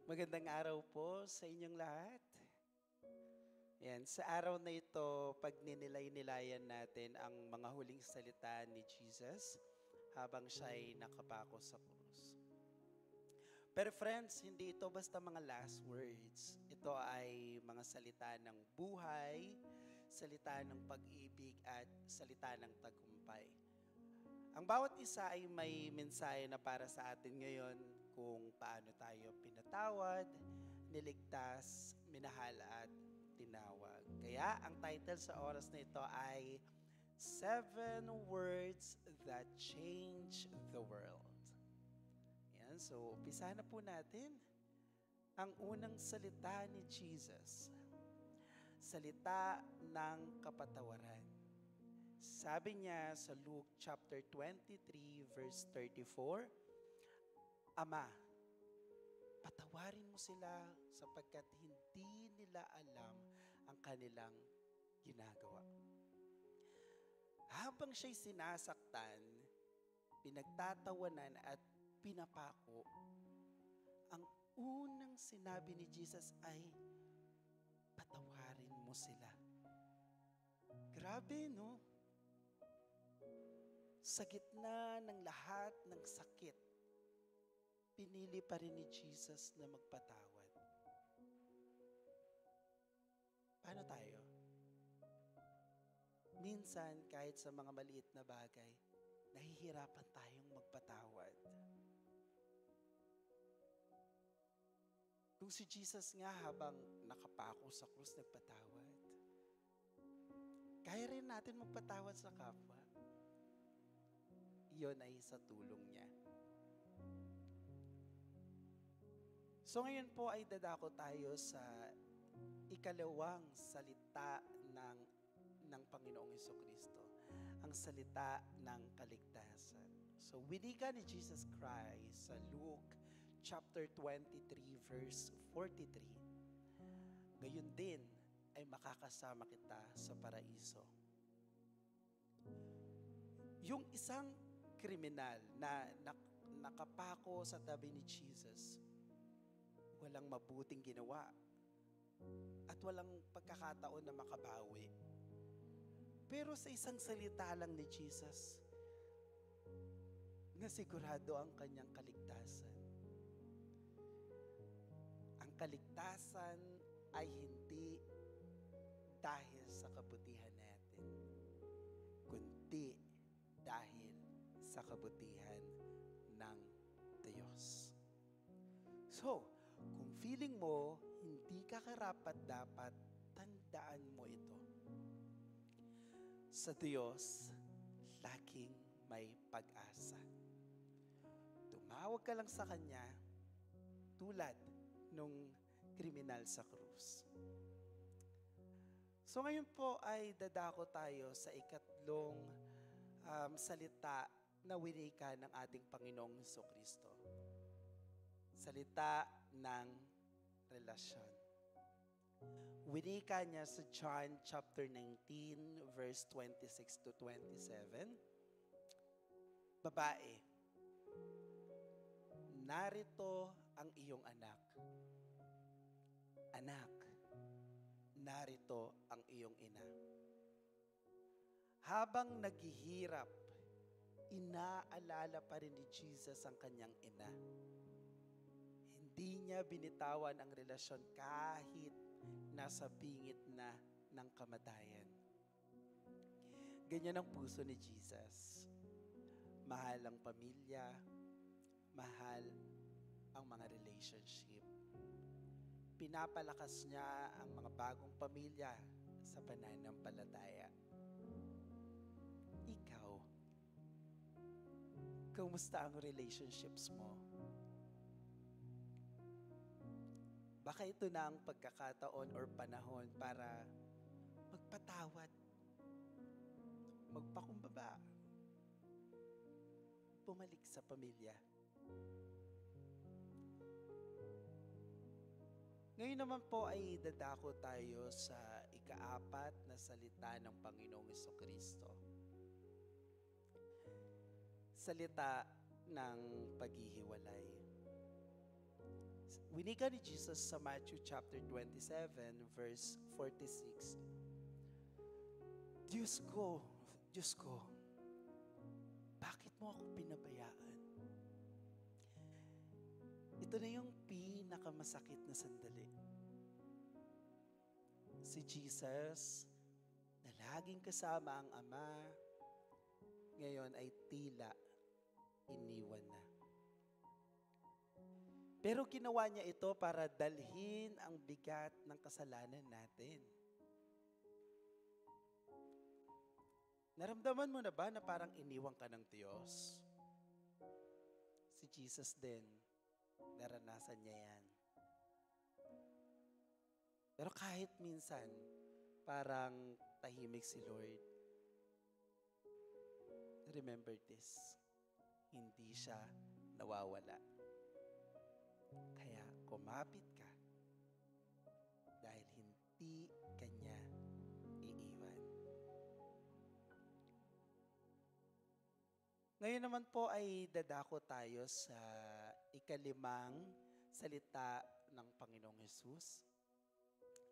Magandang araw po sa inyong lahat. Yan, sa araw na ito, pag ninilay-nilayan natin ang mga huling salita ni Jesus habang siya ay nakapako sa krus. Pero friends, hindi ito basta mga last words. Ito ay mga salita ng buhay, salita ng pag-ibig at salita ng tagumpay. Ang bawat isa ay may mensahe na para sa atin ngayon kung paano tayo pinatawad, niligtas, minahal at tinawag. Kaya ang title sa oras na ito ay Seven Words That Change the World. Yan, so umpisa na po natin. Ang unang salita ni Jesus, salita ng kapatawaran. Sabi niya sa Luke chapter 23 verse 34, Ama, patawarin mo sila sapagkat hindi nila alam ang kanilang ginagawa. Habang siya'y sinasaktan, pinagtatawanan at pinapako, ang unang sinabi ni Jesus ay, patawarin mo sila. Grabe, no? Sa gitna ng lahat ng sakit, pinili pa rin ni Jesus na magpatawad. Paano tayo? Minsan, kahit sa mga maliit na bagay, nahihirapan tayong magpatawad. Kung si Jesus nga habang nakapako sa krus nagpatawad, kaya rin natin magpatawad sa kapwa. Iyon ay sa tulong niya. So ngayon po ay dadako tayo sa ikalawang salita ng Panginoong Hesukristo, ang salita ng kaligtasan. So winika ni Jesus Christ sa Luke chapter 23 verse 43, gayon din ay makakasama kita sa paraiso. Yung isang kriminal na nakapako sa tabi ni Jesus, walang mabuting ginawa at walang pagkakataon na makabawi. Pero sa isang salita lang ni Jesus, nasigurado ang kanyang kaligtasan. Ang kaligtasan ay hindi dahil sa kabutihan natin, kundi dahil sa kabutihan ng Diyos. So, kung feeling mo hindi ka karapat-dapat, tandaan mo ito. Sa Diyos, laging may pag-asa. Tumawag ka lang sa Kanya tulad nung kriminal sa krus. So ngayon po ay dadako tayo sa ikatlong salita na winika ng ating Panginoong Hesukristo. Salita ng relasyon. Winika niya sa John chapter 19 verse 26 to 27. Babae, narito ang iyong anak. Anak, narito ang iyong ina. Habang naghihirap, inaalala pa rin ni Jesus ang kanyang ina. Hindi niya binitawan ang relasyon kahit nasa bingit na ng kamatayan. Ganyan ang puso ni Jesus. Mahal ang pamilya, mahal ang mga relationship. Pinapalakas niya ang mga bagong pamilya sa pananampalataya. Ikaw, kumusta ang relationships mo? Baka ito na ang pagkakataon or panahon para magpatawad, magpakumbaba, bumalik sa pamilya. Ngayon naman po ay dadako tayo sa ikaapat na salita ng Panginoong Hesukristo. Salita ng paghihiwalay. Winika ni Jesus sa Matthew chapter 27, verse 46. Diyos ko, bakit mo ako pinabayaan? Ito na yung pinakamasakit na sandali. Si Jesus, na laging kasama ang Ama, ngayon ay tila iniwan na. Pero ginawa niya ito para dalhin ang bigat ng kasalanan natin. Naramdaman mo na ba na parang iniwan ka ng Diyos? Si Jesus din, naranasan niya yan. Pero kahit minsan, parang tahimik si Lord, remember this, hindi siya nawawala. Kaya kumapit ka dahil hindi kanya iiwan. Ngayon naman po ay dadako tayo sa ikalimang salita ng Panginoong Hesus,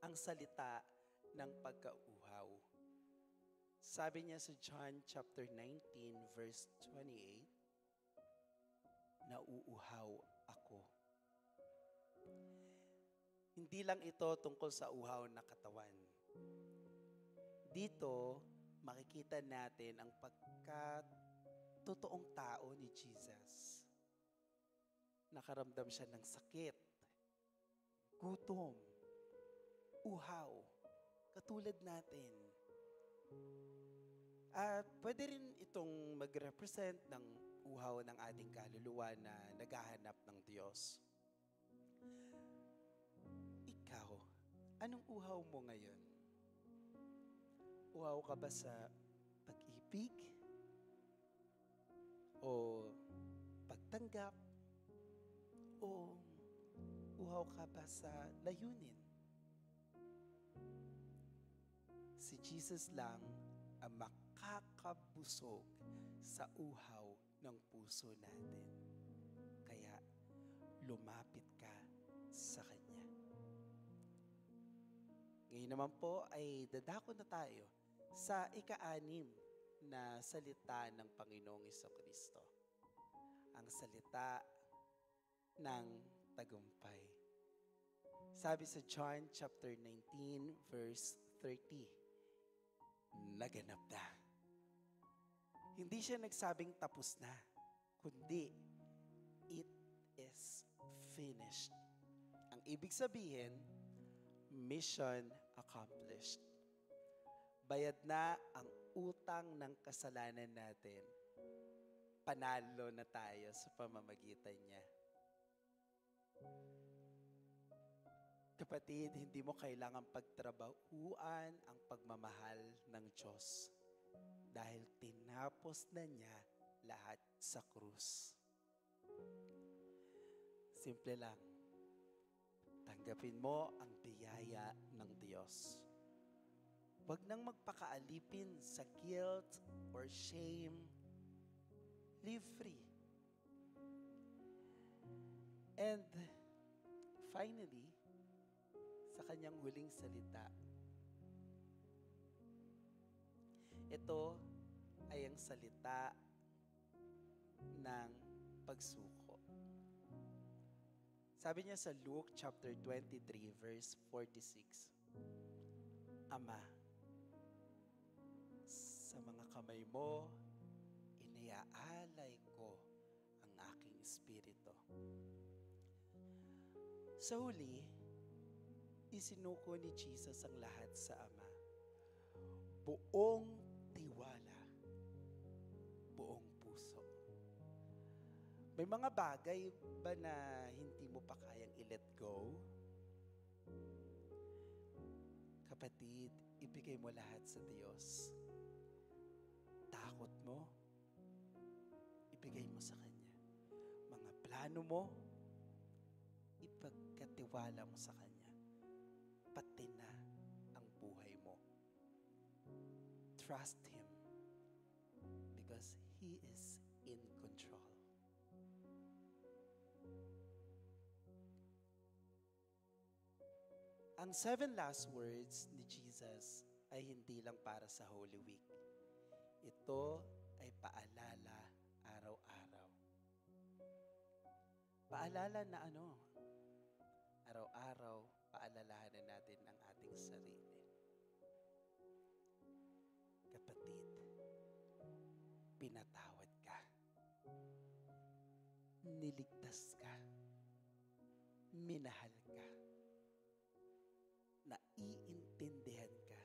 ang salita ng pagkauhaw. Sabi niya sa John chapter 19 verse 28, nauuhaw ako. Hindi lang ito tungkol sa uhaw na katawan. Dito, makikita natin ang pagkatotoong tao ni Jesus. Nakaramdam siya ng sakit, gutom, uhaw, katulad natin. At pwede rin itong mag-represent ng uhaw ng ating kaluluwa na naghahanap ng Diyos. Ikaw, anong uhaw mo ngayon? Uhaw ka ba sa pag-ibig? O pagtanggap? O uhaw ka ba sa layunin? Si Jesus lang ang makakabusog sa uhaw ng puso natin. Kaya lumapit ka sa Kanya. Ngayon naman po ay dadako na tayo sa ika-anim na salita ng Panginoong Jesucristo. Ang salita ng tagumpay. Sabi sa John chapter 19 verse 30, naganap na. Hindi siya nagsabing tapos na, kundi it is finished. Ang ibig sabihin, mission accomplished. Bayad na ang utang ng kasalanan natin. Panalo na tayo sa pamamagitan niya. Kapatid, hindi mo kailangang pagtrabahuan ang pagmamahal ng Diyos dahil tinapos na niya lahat sa krus. Simple lang. Tanggapin mo ang biyaya ng Diyos. Huwag nang magpakaalipin sa guilt or shame. Live free. And finally, sa kanyang huling salita, ito ay ang salita ng pagsuko. Sabi niya sa Luke chapter 23 verse 46, Ama, sa mga kamay mo, iniaalay ko ang aking espiritu. Sa huli, isinuko ni Jesus ang lahat sa Ama. Buong tiwala, buong puso. May mga bagay ba na hindi mo pa kayang i-let go? Kapatid, ibigay mo lahat sa Diyos. Takot mo, ibigay mo sa Kanya. Mga plano mo, ipagkatiwala mo sa Kanya. Pati na ang buhay mo. Trust Him because He is in control. Ang 7 last words ni Jesus ay hindi lang para sa Holy Week. Ito ay paalala araw-araw. Paalala na ano? Araw-araw, paalalahanan natin ang ating sarili. Kapatid, pinatawad ka. Niligtas ka. Minahal ka. Naiintindihan ka.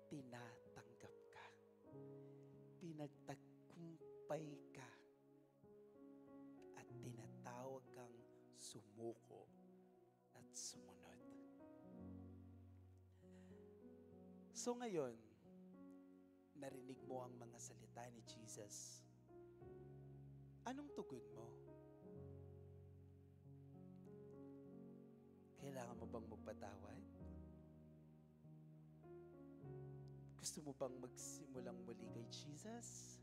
Tinatanggap ka. Pinagtagumpay ka. At tinatawag kang sumuko at sumunod. So ngayon, narinig mo ang mga salita ni Jesus. Anong tugon mo? Kailangan mo bang magpatawad? Gusto mo bang magsimulang muli kay Jesus?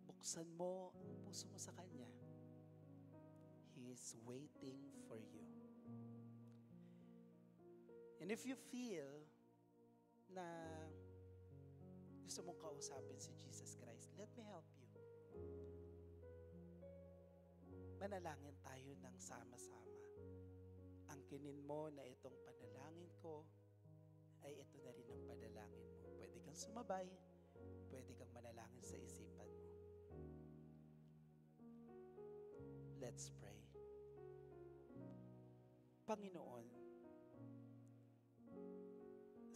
Buksan mo ang puso mo sa Kanya. He is waiting for you. And if you feel na gusto mong kausapin si Jesus Christ, let me help you. Manalangin tayo ng sama-sama. Angkinin mo na itong panalangin ko ay ito na rin ang panalangin mo. Pwede kang sumabay, pwede kang manalangin sa isipan mo. Let's pray. Panginoon,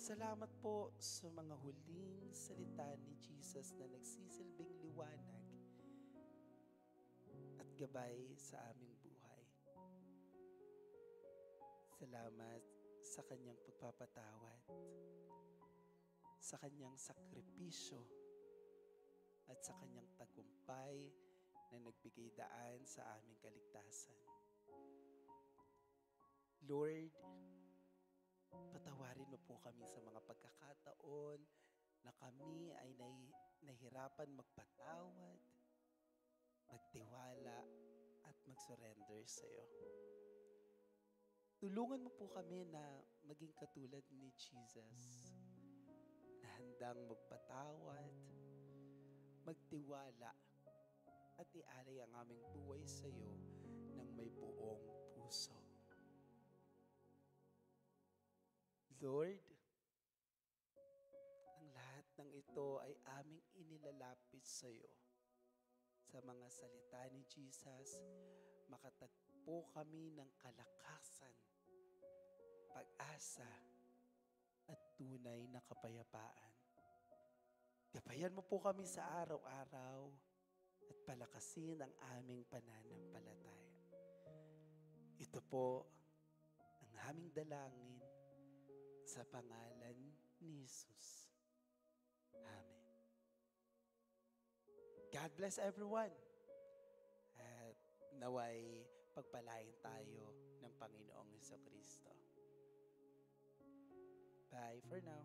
salamat po sa mga huling salita ni Jesus na nagsisilbing liwanag at gabay sa aming buhay. Salamat sa kanyang pagpapatawad, sa kanyang sakripisyo, at sa kanyang tagumpay na nagbigay daan sa aming kaligtasan. Lord, patawarin mo po kami sa mga pagkakataon na kami ay nahirapan magpatawad, magtiwala, at mag-surrender sa iyo. Tulungan mo po kami na maging katulad ni Jesus, na handang magpatawad, magtiwala, at ialay ang aming buhay sa iyo ng may buong puso. Lord, ang lahat ng ito ay aming inilalapit sa iyo. Sa mga salita ni Jesus, makatagpo kami ng kalakasan, pag-asa, at tunay na kapayapaan. Gabayan mo po kami sa araw-araw at palakasin ang aming pananampalataya. Ito po ang aming dalangin sa pangalan ni Jesus. Amen. God bless everyone. At naway pagpalain tayo ng Panginoong Hesukristo. Bye for now.